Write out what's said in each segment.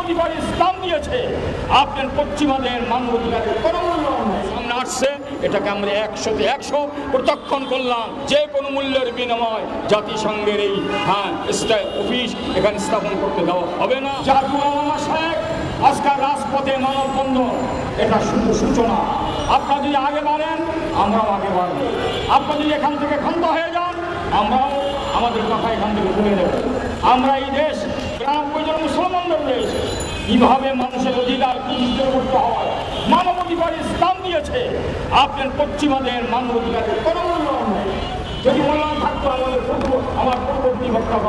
মানবাধিকার ইসলাম দিয়েছে, আপনার পশ্চিমাদের মানবাধিকারের কোনো মূল্য নেই। সামনে আসছে, এটাকে আমরা 100-100 প্রত্যাখ্যান করলাম। যে কোনো মূল্যের বিনিময় জাতিসংঘের এই অফিস এখানে স্থাপন করতে দেওয়া হবে না। জাতীয় ওলামা শেখ আজকাল রাজপথে মানববন্ধন, এটা শুধু সূচনা। আপনারা যদি আগে বাড়েন, আমরাও আগে বাড়ব। আপনারা যদি এখান থেকে ক্ষান্ত হয়ে যান, আমরাও আমাদের কথা এখান থেকে ভুলে দেব। আমরা এই দেশ 93 জন মুসলমানদের দেশ, কিভাবে মানুষের অধিকার প্রতিষ্ঠিত করতে হয়, মানবাধিকার ইসলাম দিয়েছে, আপনার পশ্চিমাদের মানবাধিকারের কোনো মূল্য নেই। যদি মূল্যায়ন থাকতো আমার পূর্ববর্তী বক্তব্য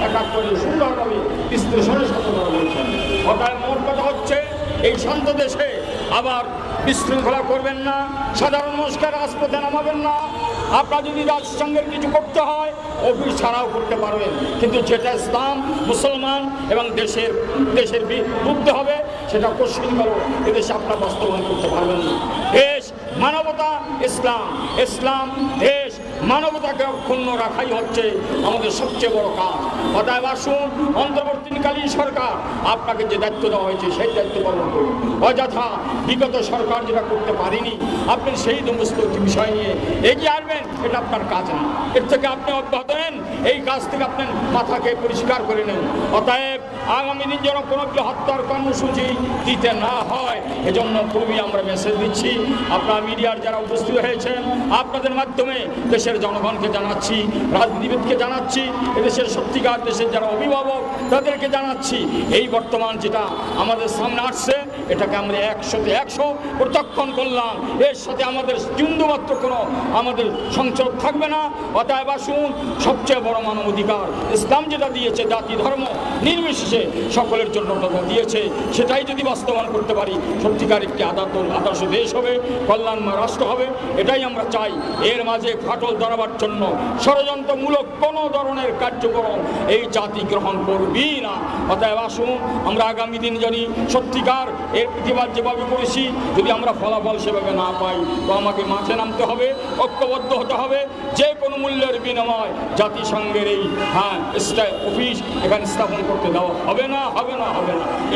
একাক করে সুন্দরভাবে বিশ্লেষণের সাথে বলেছেন। অর্থাৎ মোট কথা হচ্ছে, এই শান্ত দেশে আবার বিশৃঙ্খলা করবেন না, সাধারণ মানুষকে রাজপথে নামাবেন না। আপনার যদি রাষ্ট্রসংঘের কিছু করতে হয়, অফিস ছাড়াও করতে পারবেন, কিন্তু যেটা ইসলাম, মুসলমান এবং দেশের বিরুদ্ধে হবে, সেটা কোশ্চিনকাল এদেশে আপনার বাস্তবায়ন করতে পারবেন না। দেশ মানবতা, ইসলাম দেশ মানবতাকে অক্ষুণ্ণ রাখাই হচ্ছে আমাদের সবচেয়ে বড় কাজ। অতএব আসুন, অন্তর্বর্তীকালীন সরকার আপনাকে যে দায়িত্ব দেওয়া হয়েছে সেই দায়িত্ব পালন করুন। অযথা বিগত সরকার যেটা করতে পারেনি, আপনি সেই সমস্ত বিষয় নিয়ে এগিয়ে আসবেন, এটা আপনার কাজ না। এর থেকে আপনি অব্যাহত নেন, এই কাজ থেকে আপনার মাথাকে পরিষ্কার করে নেন। অতএব আগামী দিন যেন কোনো হত্যার কর্মসূচি দিতে না হয়, এজন্য খুবই আমরা মেসেজ দিচ্ছি। আপনার মিডিয়ার যারা উপস্থিত হয়েছেন, আপনাদের মাধ্যমে দেশের জনগণকে জানাচ্ছি, রাজনীতিবিদকে জানাচ্ছি, এদেশের সত্যিকার দেশের যারা অভিভাবক তাদেরকে জানাচ্ছি, এই বর্তমান যেটা আমাদের সামনে আসছে, এটাকে আমরা 100-100 প্রত্যাখ্যান করলাম। এর সাথে আমাদের বিন্দুমাত্র কোনো আমাদের সংযোগ থাকবে না। অতএব আসুন, সবচেয়ে বড় মানবাধিকার ইসলাম যেটা দিয়েছে, জাতি ধর্ম নির্বিশেষে সকলের জন্য দিয়েছে, সেটাই যদি বাস্তবায়ন করতে পারি, সত্যিকার একটি আদর্শ দেশ হবে, কল্যাণময় রাষ্ট্র হবে, এটাই আমরা চাই। এর মাঝে ফাটল ধরাবার জন্য ষড়যন্ত্রমূলক কোনো ধরনের কার্যক্রম এই জাতি গ্রহণ করবি না। অতএব আসুন, আমরা আগামী দিন যদি সত্যিকার এর প্রতিবাদ যেভাবে করেছি, যদি আমরা ফলাফল সেভাবে না পাই, তো আমাকে মাঠে নামতে হবে, ঐক্যবদ্ধ হতে হবে। যে কোনো মূল্যের বিনিময় জাতিসংঘের এই অফিস এখানে স্থাপন করতে দেওয়া হবে না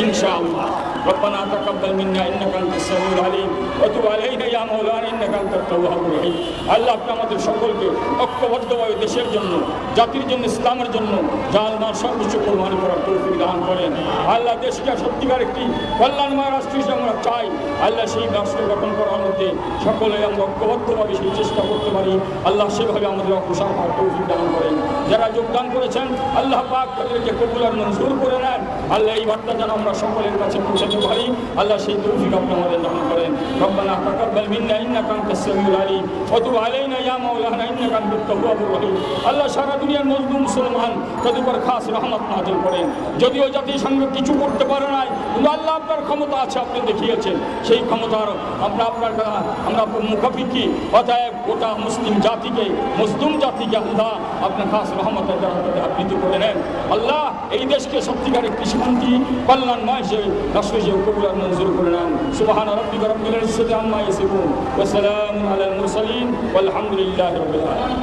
ইনশাআল্লাহ। রব্বানা তাকাব্বাল মিন্না ইন্নাকা আনতাস সামিউল আলিম ওয়া তুব আলাইনা ইয়া মাওলানা ইন্নাকা আনতাত তাওয়াবুর রহিম। আল্লাহ আপনি আমাদের সকলকে ঐক্যবদ্ধভাবে দেশের জন্য, জাতির জন্য, ইসলামের জন্য জান মাল সর্বোচ্চ কোরবানি করার তৌফিক দান করেন। আল্লাহ দেশকে সত্যিকার একটি কল্যাণময় রাষ্ট্র হিসেবে আমরা চাই। আল্লাহ সেই রাষ্ট্র গঠন করার মধ্যে সকলে আমরা ঐক্যবদ্ধভাবে সেই চেষ্টা করতে পারি। আল্লাহ সেভাবে আমাদের অগ্রসর হওয়ার তৌফিক দান করেন। যারা যোগদান করেছেন, আল্লাহ পাক তাদেরকে কবুল আর মঞ্জুর করে নেন। আল্লাহ এই বার্তা যেন আমরা সকলের কাছে পৌঁছাতে পারি, আল্লাহ সেই তৌফিক আপনি আমাদের দান করেন। রব্বানা তাকাব্বাল মিন্না ইন্নাকা আনতাস সামিউল আলিম ওয়া তুব আলাইনা ইয়া মাওলানা ইন্নাকা আনতাত তাওয়াবুর রহিম। আল্লাহ সারা দুনিয়ার মজলুম মুসলমান তাদের উপর খাস রহমত নাযিল করেন। যদিও জাতিসংঘ কিছু করতে পারে নাই, কিন্তু আল্লাহ আপনার ক্ষমতা আছে, আপনি দেখিয়েছেন। সেই ক্ষমতার আমরা মুখাপিকি। অতএব গোটা মুসলিম জাতিকে, মজলুম জাতিকে আল্লাহ আপনার খাস রহমতের দ্বারা আবৃত করে নেন। আল্লাহ এই দেশকে সত্যিকার একটি শান্তি কল্যাণময় হিসেবে রাষ্ট্র হিসেবে কবুল আর মঞ্জুর করে নেন। সুবহানা রাব্বিকা রাব্বিল ইজ্জাতি আম্মা ইয়াসিফুন ওয়া সালামুন আলাল মুরসালিন ওয়াল হামদুলিল্লাহি রাব্বিল আলামিন।